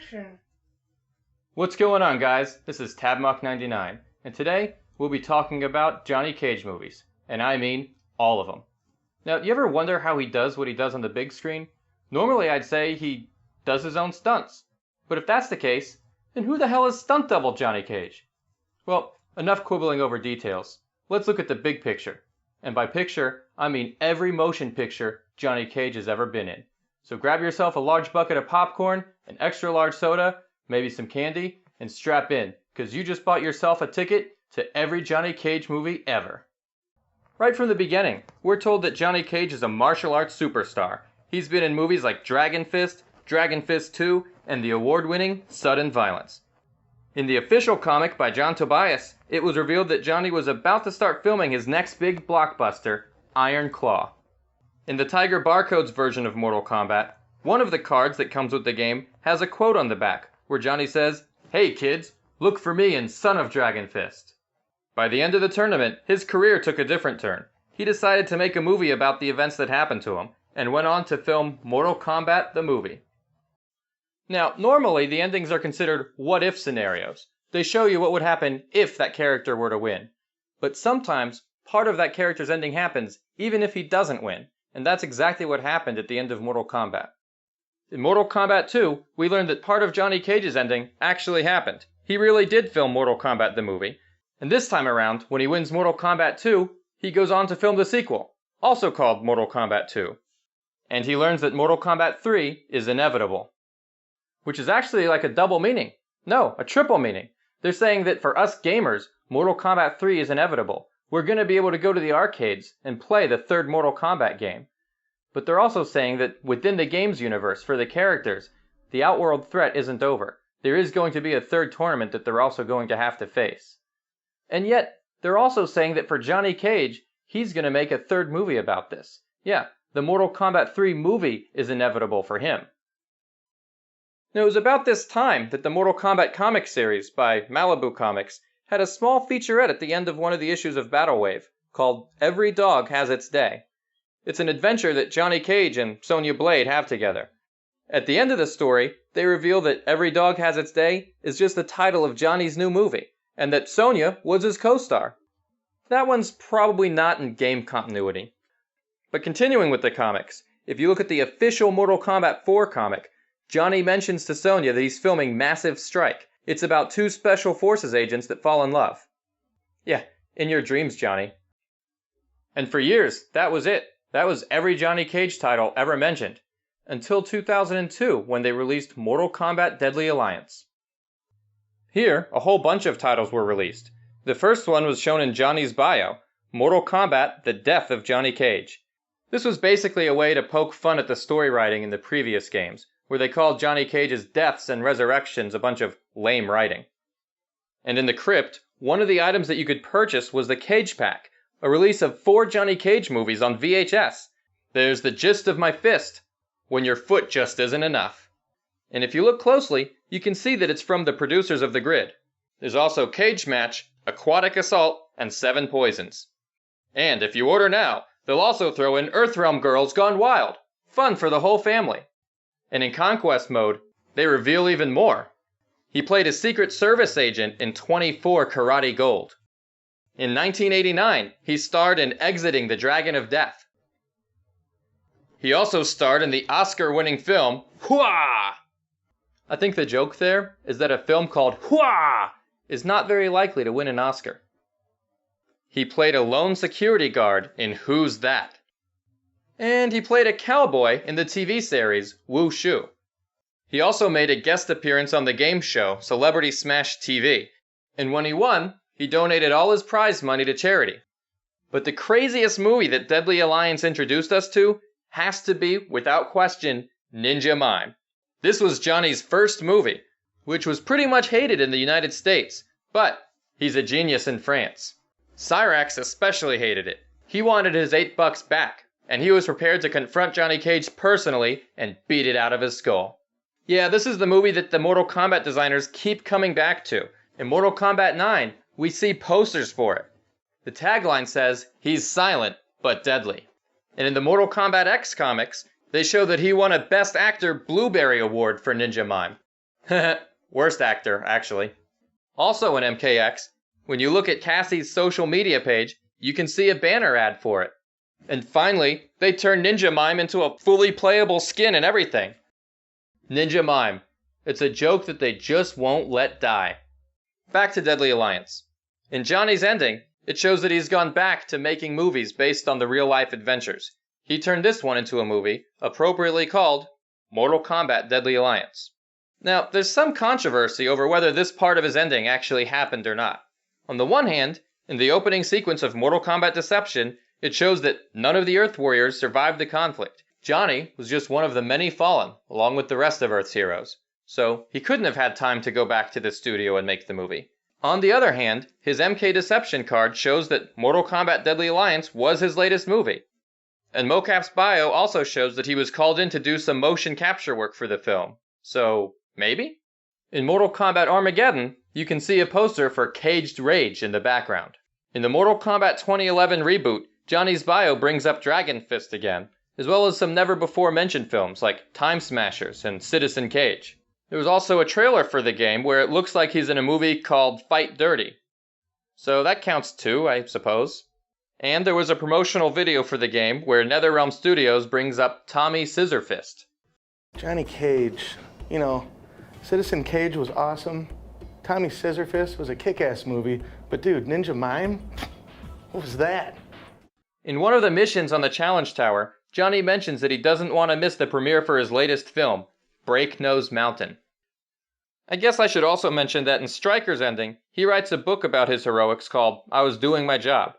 action. What's going on, guys? This is Tabmuck99, and today we'll be talking about Johnny Cage movies, and I mean all of them. Now, do you ever wonder how he does what he does on the big screen? Normally I'd say he does his own stunts, but if that's the case, then who the hell is stunt double Johnny Cage? Well, enough quibbling over details. Let's look at the big picture. And by picture, I mean every motion picture Johnny Cage has ever been in. So grab yourself a large bucket of popcorn, an extra large soda, maybe some candy, and strap in, because you just bought yourself a ticket to every Johnny Cage movie ever. Right from the beginning, we're told that Johnny Cage is a martial arts superstar. He's been in movies like Dragon Fist, Dragon Fist II, and the award-winning Sudden Violence. In the official comic by John Tobias, it was revealed that Johnny was about to start filming his next big blockbuster, Iron Claw. In the Tiger Barcodes version of Mortal Kombat, one of the cards that comes with the game has a quote on the back, where Johnny says, "Hey kids, look for me in Son of Dragon Fist." By the end of the tournament, his career took a different turn. He decided to make a movie about the events that happened to him, and went on to film Mortal Kombat the movie. Now, normally the endings are considered what-if scenarios. They show you what would happen if that character were to win. But sometimes, part of that character's ending happens even if he doesn't win, and that's exactly what happened at the end of Mortal Kombat. In Mortal Kombat II, we learned that part of Johnny Cage's ending actually happened. He really did film Mortal Kombat the movie. And this time around, when he wins Mortal Kombat 2, he goes on to film the sequel, also called Mortal Kombat 2. And he learns that Mortal Kombat 3 is inevitable. Which is actually like a double meaning. No, a triple meaning. They're saying that for us gamers, Mortal Kombat 3 is inevitable. We're going to be able to go to the arcades and play the third Mortal Kombat game. But they're also saying that within the game's universe, for the characters, the Outworld threat isn't over. There is going to be a third tournament that they're also going to have to face. And yet, they're also saying that for Johnny Cage, he's going to make a third movie about this. Yeah, the Mortal Kombat 3 movie is inevitable for him. Now, it was about this time that the Mortal Kombat comic series by Malibu Comics had a small featurette at the end of one of the issues of Battle Wave called Every Dog Has Its Day. It's an adventure that Johnny Cage and Sonya Blade have together. At the end of the story, they reveal that Every Dog Has Its Day is just the title of Johnny's new movie, and that Sonya was his co-star. That one's probably not in game continuity. But continuing with the comics, if you look at the official Mortal Kombat 4 comic, Johnny mentions to Sonya that he's filming Massive Strike. It's about two Special Forces agents that fall in love. Yeah, in your dreams, Johnny. And for years, that was it. That was every Johnny Cage title ever mentioned. Until 2002, when they released Mortal Kombat Deadly Alliance. Here, a whole bunch of titles were released. The first one was shown in Johnny's bio, Mortal Kombat: The Death of Johnny Cage. This was basically a way to poke fun at the story writing in the previous games, where they called Johnny Cage's deaths and resurrections a bunch of lame writing. And in the crypt, one of the items that you could purchase was the Cage Pack, a release of 4 Johnny Cage movies on VHS. There's The Gist of My Fist, When Your Foot Just Isn't Enough. And if you look closely, you can see that it's from the producers of The Grid. There's also Cage Match, Aquatic Assault, and 7 Poisons. And if you order now, they'll also throw in Earthrealm Girls Gone Wild. Fun for the whole family. And in Conquest mode, they reveal even more. He played a Secret Service agent in 24 Karate Gold. In 1989, he starred in Exiting the Dragon of Death. He also starred in the Oscar-winning film, HWAAAAA! I think the joke there is that a film called HWAAAAA is not very likely to win an Oscar. He played a lone security guard in Who's That? And he played a cowboy in the TV series Wushu. He also made a guest appearance on the game show Celebrity Smash TV, and when he won, he donated all his prize money to charity. But the craziest movie that Deadly Alliance introduced us to has to be, without question, Ninja Mime. This was Johnny's first movie, which was pretty much hated in the United States, but he's a genius in France. Cyrax especially hated it. He wanted his $8 back, and he was prepared to confront Johnny Cage personally and beat it out of his skull. Yeah, this is the movie that the Mortal Kombat designers keep coming back to. In Mortal Kombat 9, we see posters for it. The tagline says, "He's silent, but deadly." And in the Mortal Kombat X comics, they show that he won a Best Actor Blueberry Award for Ninja Mime. Worst actor, actually. Also in MKX, when you look at Cassie's social media page, you can see a banner ad for it. And finally, they turned Ninja Mime into a fully playable skin and everything. Ninja Mime. It's a joke that they just won't let die. Back to Deadly Alliance. In Johnny's ending, it shows that he's gone back to making movies based on the real-life adventures. He turned this one into a movie, appropriately called Mortal Kombat Deadly Alliance. Now, there's some controversy over whether this part of his ending actually happened or not. On the one hand, in the opening sequence of Mortal Kombat Deception, it shows that none of the Earth Warriors survived the conflict. Johnny was just one of the many fallen, along with the rest of Earth's heroes. So, he couldn't have had time to go back to the studio and make the movie. On the other hand, his MK Deception card shows that Mortal Kombat Deadly Alliance was his latest movie. And Mocap's bio also shows that he was called in to do some motion capture work for the film. So, maybe? In Mortal Kombat Armageddon, you can see a poster for Caged Rage in the background. In the Mortal Kombat 2011 reboot, Johnny's bio brings up Dragon Fist again, as well as some never-before-mentioned films like Time Smashers and Citizen Cage. There was also a trailer for the game where it looks like he's in a movie called Fight Dirty. So that counts too, I suppose. And there was a promotional video for the game where NetherRealm Studios brings up Tommy Scissorfist. Johnny Cage, Citizen Cage was awesome. Tommy Scissorfist was a kick-ass movie. But dude, Ninja Mime? What was that? In one of the missions on the Challenge Tower, Johnny mentions that he doesn't want to miss the premiere for his latest film, Breaknose Mountain. I guess I should also mention that in Stryker's ending, he writes a book about his heroics called I Was Doing My Job.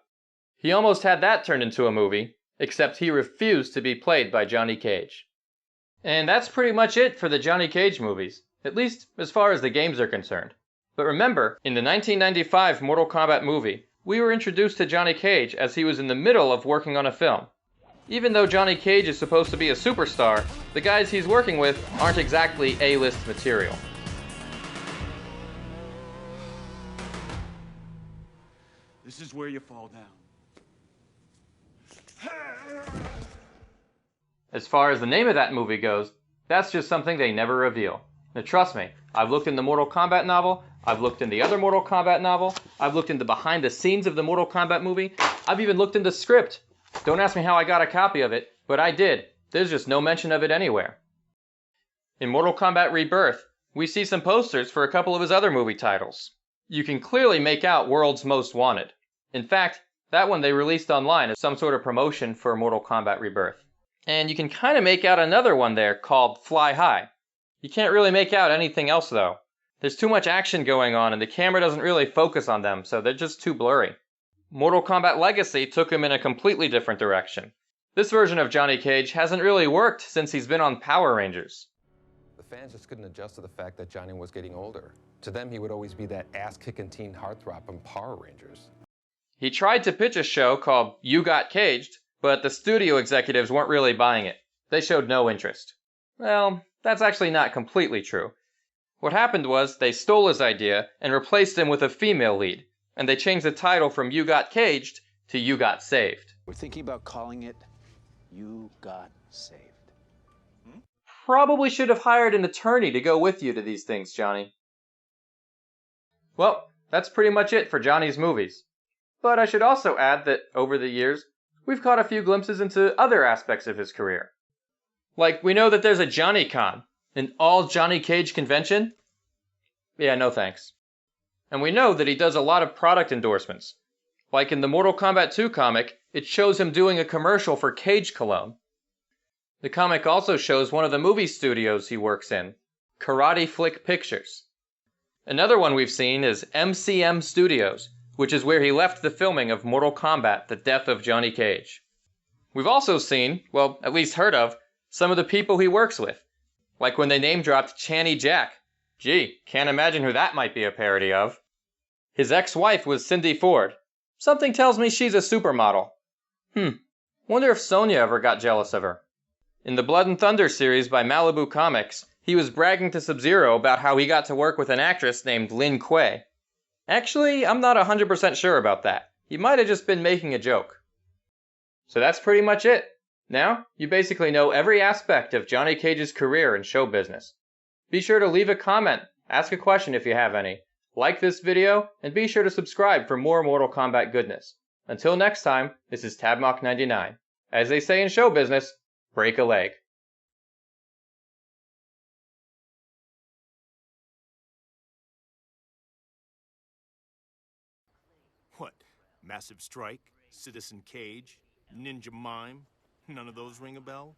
He almost had that turned into a movie, except he refused to be played by Johnny Cage. And that's pretty much it for the Johnny Cage movies, at least as far as the games are concerned. But remember, in the 1995 Mortal Kombat movie, we were introduced to Johnny Cage as he was in the middle of working on a film. Even though Johnny Cage is supposed to be a superstar, the guys he's working with aren't exactly A-list material. This is where you fall down. As far as the name of that movie goes, that's just something they never reveal. Now trust me, I've looked in the Mortal Kombat novel, I've looked in the other Mortal Kombat novel, I've looked into behind the scenes of the Mortal Kombat movie, I've even looked in the script. Don't ask me how I got a copy of it, but I did. There's just no mention of it anywhere. In Mortal Kombat Rebirth, we see some posters for a couple of his other movie titles. You can clearly make out World's Most Wanted. In fact, that one they released online as some sort of promotion for Mortal Kombat Rebirth. And you can kind of make out another one there called Fly High. You can't really make out anything else though. There's too much action going on and the camera doesn't really focus on them, so they're just too blurry. Mortal Kombat Legacy took him in a completely different direction. This version of Johnny Cage hasn't really worked since he's been on Power Rangers. The fans just couldn't adjust to the fact that Johnny was getting older. To them, he would always be that ass-kicking teen heartthrob from Power Rangers. He tried to pitch a show called You Got Caged, but the studio executives weren't really buying it. They showed no interest. Well, that's actually not completely true. What happened was they stole his idea and replaced him with a female lead, and they changed the title from You Got Caged to You Got Saved. We're thinking about calling it You Got Saved. Probably should have hired an attorney to go with you to these things, Johnny. Well, that's pretty much it for Johnny's movies. But I should also add that, over the years, we've caught a few glimpses into other aspects of his career. Like, we know that there's a JohnnyCon, an all-Johnny Cage convention. Yeah, no thanks. And we know that he does a lot of product endorsements. Like in the Mortal Kombat II comic, it shows him doing a commercial for Cage Cologne. The comic also shows one of the movie studios he works in, Karate Flick Pictures. Another one we've seen is MCM Studios, which is where he left the filming of Mortal Kombat: The Death of Johnny Cage. We've also seen, well, at least heard of, some of the people he works with. Like when they name-dropped Channy Jack. Gee, can't imagine who that might be a parody of. His ex-wife was Cindy Ford. Something tells me she's a supermodel. Wonder if Sonya ever got jealous of her. In the Blood and Thunder series by Malibu Comics, he was bragging to Sub-Zero about how he got to work with an actress named Lin Kuei. Actually, I'm not 100% sure about that. He might have just been making a joke. So that's pretty much it. Now, you basically know every aspect of Johnny Cage's career in show business. Be sure to leave a comment, ask a question if you have any, like this video, and be sure to subscribe for more Mortal Kombat goodness. Until next time, this is TabMock99. As they say in show business, break a leg. What? Massive Strike? Citizen Cage? Ninja Mime? None of those ring a bell?